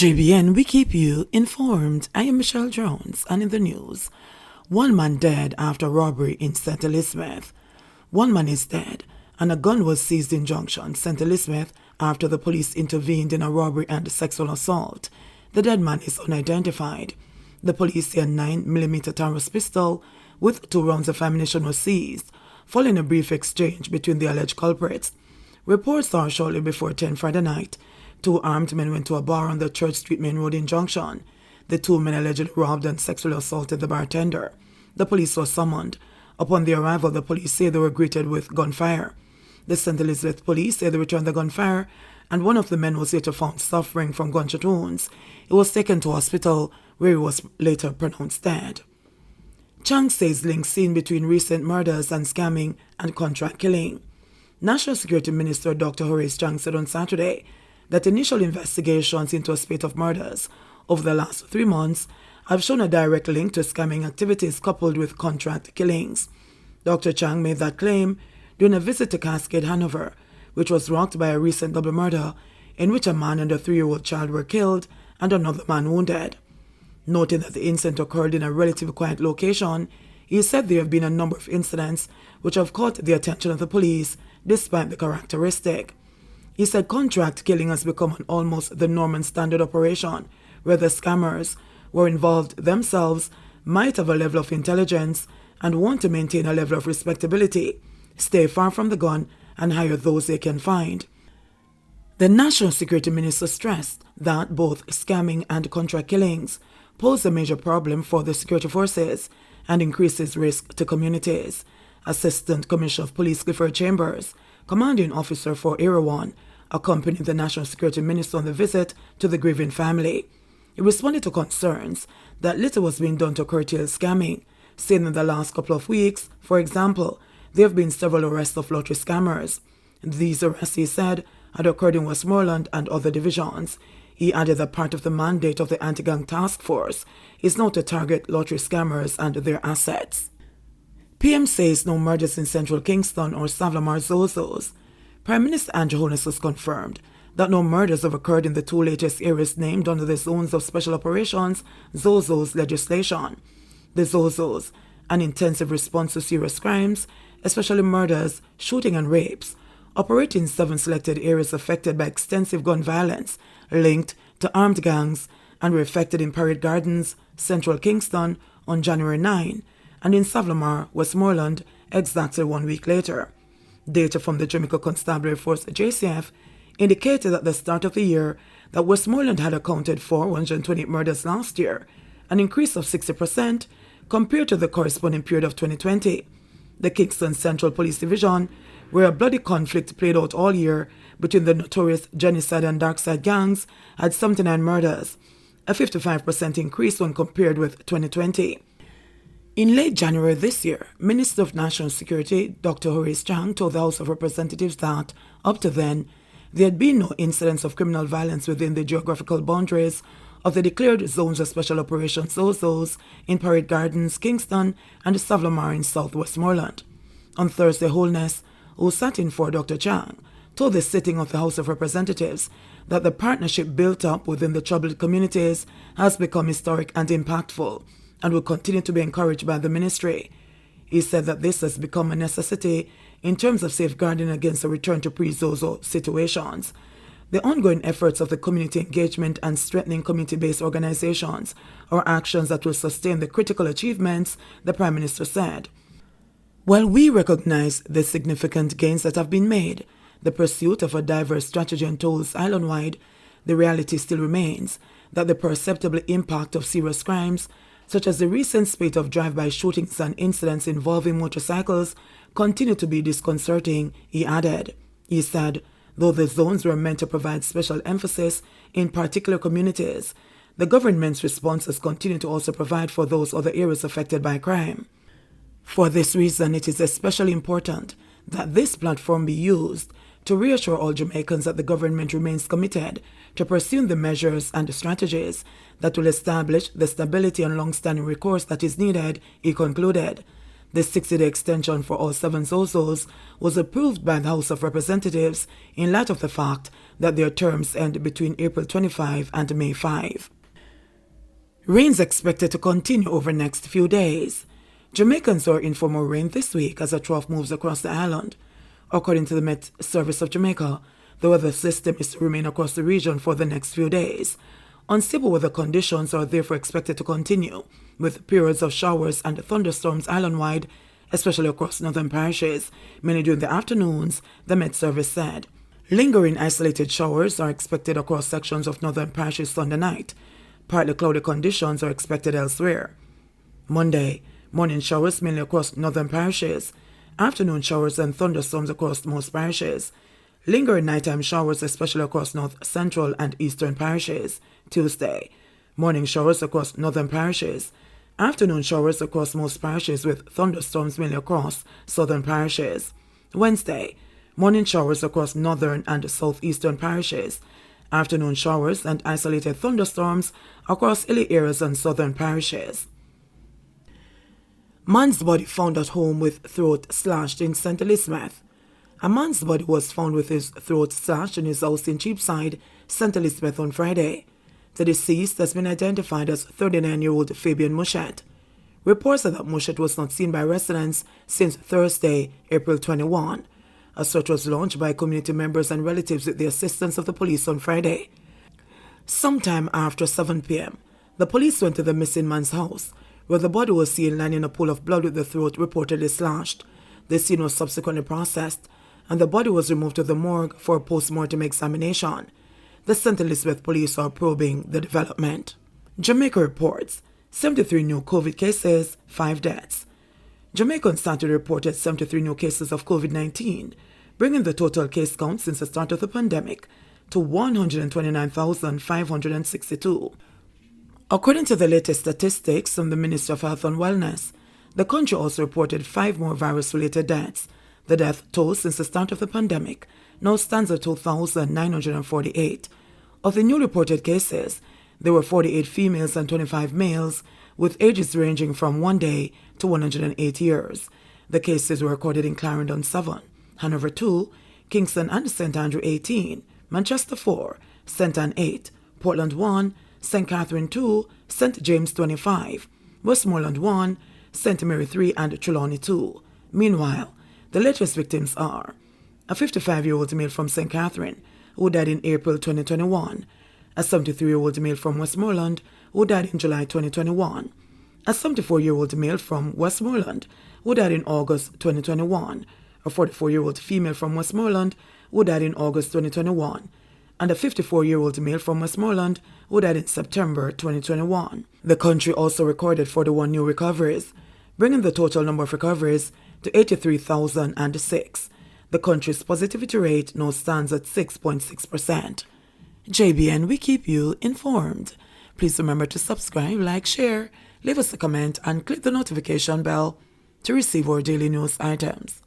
JBN, we keep you informed. I am Michelle Jones, and in the news, one man dead after robbery in St. Elizabeth. One man is dead, and a gun was seized in Junction, St. Elizabeth, after the police intervened in a robbery and sexual assault. The dead man is unidentified. The police say a 9mm Taurus pistol with 2 rounds of ammunition was seized, following a brief exchange between the alleged culprits. Reports are shortly before 10 Friday night, 2 armed men went to a bar on the Church Street Main Road in Junction. The 2 men allegedly robbed and sexually assaulted the bartender. The police were summoned. Upon their arrival, the police say they were greeted with gunfire. The St. Elizabeth police say they returned the gunfire, and one of the men was later found suffering from gunshot wounds. He was taken to hospital, where he was later pronounced dead. Chang says links seen between recent murders and scamming and contract killing. National Security Minister Dr. Horace Chang said on Saturday that initial investigations into a spate of murders over the last 3 months have shown a direct link to scamming activities coupled with contract killings. Dr. Chang made that claim during a visit to Cascade, Hanover, which was rocked by a recent double murder in which a man and a 3-year-old child were killed and another man wounded. Noting that the incident occurred in a relatively quiet location, he said there have been a number of incidents which have caught the attention of the police despite the characteristic. He said contract killing has become an almost the norm and standard operation, where the scammers who are involved themselves might have a level of intelligence and want to maintain a level of respectability, stay far from the gun, and hire those they can find. The National Security Minister stressed that both scamming and contract killings pose a major problem for the security forces and increases risk to communities. Assistant Commissioner of Police Clifford Chambers, commanding officer for Area 1, accompanied the National Security Minister on the visit to the grieving family. He responded to concerns that little was being done to curtail scamming, saying in the last couple of weeks, for example, there have been several arrests of lottery scammers. These arrests, he said, had occurred in Westmoreland and other divisions. He added that part of the mandate of the anti-gang task force is now to target lottery scammers and their assets. PM says no murders in Central Kingston or SavannaLaMar Zozos. Prime Minister Andrew Holness has confirmed that no murders have occurred in the 2 latest areas named under the Zones of Special Operations Zozos legislation. The Zozos, an intensive response to serious crimes, especially murders, shooting and rapes, operate in 7 selected areas affected by extensive gun violence linked to armed gangs and were effected in Parade Gardens, Central Kingston on January 9, and in SavannaLaMar, Westmoreland, exactly 1 week later. Data from the Jamaica Constabulary Force JCF indicated at the start of the year that Westmoreland had accounted for 128 murders last year, an increase of 60% compared to the corresponding period of 2020. The Kingston Central Police Division, where a bloody conflict played out all year between the notorious genocide and darkside gangs, had 79 murders, a 55% increase when compared with 2020. In late January this year, Minister of National Security Dr. Horace Chang told the House of Representatives that, up to then, there had been no incidents of criminal violence within the geographical boundaries of the declared Zones of Special Operations Zozos in Parade Gardens, Kingston, and SavannaLaMar in South Westmoreland. On Thursday, Holness, who sat in for Dr. Chang, told the sitting of the House of Representatives that the partnership built up within the troubled communities has become historic and impactful and will continue to be encouraged by the ministry. He said that this has become a necessity in terms of safeguarding against a return to pre-Zozo situations. The ongoing efforts of the community engagement and strengthening community-based organizations are actions that will sustain the critical achievements, the Prime Minister said. While we recognize the significant gains that have been made, the pursuit of a diverse strategy and tools island-wide, the reality still remains that the perceptible impact of serious crimes, such as the recent spate of drive-by shootings and incidents involving motorcycles, continue to be disconcerting, he added. He said, though the zones were meant to provide special emphasis in particular communities, the government's responses continue to also provide for those other areas affected by crime. For this reason, it is especially important that this platform be used to reassure all Jamaicans that the government remains committed to pursuing the measures and strategies that will establish the stability and long-standing recourse that is needed, he concluded. The 60-day extension for all 7 Zozos was approved by the House of Representatives in light of the fact that their terms end between April 25 and May 5. Rains expected to continue over the next few days. Jamaicans are in for more rain this week as a trough moves across the island. According to the Met Service of Jamaica, the weather system is to remain across the region for the next few days. Unstable weather conditions are therefore expected to continue, with periods of showers and thunderstorms island-wide, especially across northern parishes, mainly during the afternoons, the Met Service said. Lingering isolated showers are expected across sections of northern parishes Sunday night. Partly cloudy conditions are expected elsewhere. Monday, morning showers mainly across northern parishes, afternoon showers and thunderstorms across most parishes. Lingering nighttime showers especially across north central and eastern parishes. Tuesday, morning showers across northern parishes, afternoon showers across most parishes with thunderstorms mainly across southern parishes. Wednesday, morning showers across northern and southeastern parishes, afternoon showers and isolated thunderstorms across hilly areas and southern parishes. Man's body found at home with throat slashed in St. Elizabeth. A man's body was found with his throat slashed in his house in Cheapside, St. Elizabeth on Friday. The deceased has been identified as 39-year-old Fabian Mushet. Reports said that Mushet was not seen by residents since Thursday, April 21. A search was launched by community members and relatives with the assistance of the police on Friday. Sometime after 7 p.m., the police went to the missing man's house, where the body was seen lying in a pool of blood with the throat reportedly slashed. The scene was subsequently processed, and the body was removed to the morgue for a post-mortem examination. The St. Elizabeth police are probing the development. Jamaica reports 73 new COVID cases, 5 deaths. Jamaica on Saturday reported 73 new cases of COVID-19, bringing the total case count since the start of the pandemic to 129,562. According to the latest statistics from the Ministry of Health and Wellness, the country also reported 5 more virus-related deaths. The death toll since the start of the pandemic now stands at 2,948. Of the new reported cases, there were 48 females and 25 males, with ages ranging from 1 day to 108 years. The cases were recorded in Clarendon 7, Hanover 2, Kingston and St. Andrew 18, Manchester 4, St. Anne 8, Portland 1, St. Catherine 2, St. James 25, Westmoreland 1, St. Mary 3 and Trelawney 2. Meanwhile, the latest victims are a 55-year-old male from St. Catherine, who died in April 2021, a 73-year-old male from Westmoreland, who died in July 2021, a 74-year-old male from Westmoreland, who died in August 2021, a 44-year-old female from Westmoreland, who died in August 2021, and a 54-year-old male from Westmoreland, who died in September 2021. The country also recorded 41 new recoveries, bringing the total number of recoveries to 83,006. The country's positivity rate now stands at 6.6%. JBN, we keep you informed. Please remember to subscribe, like, share, leave us a comment, and click the notification bell to receive our daily news items.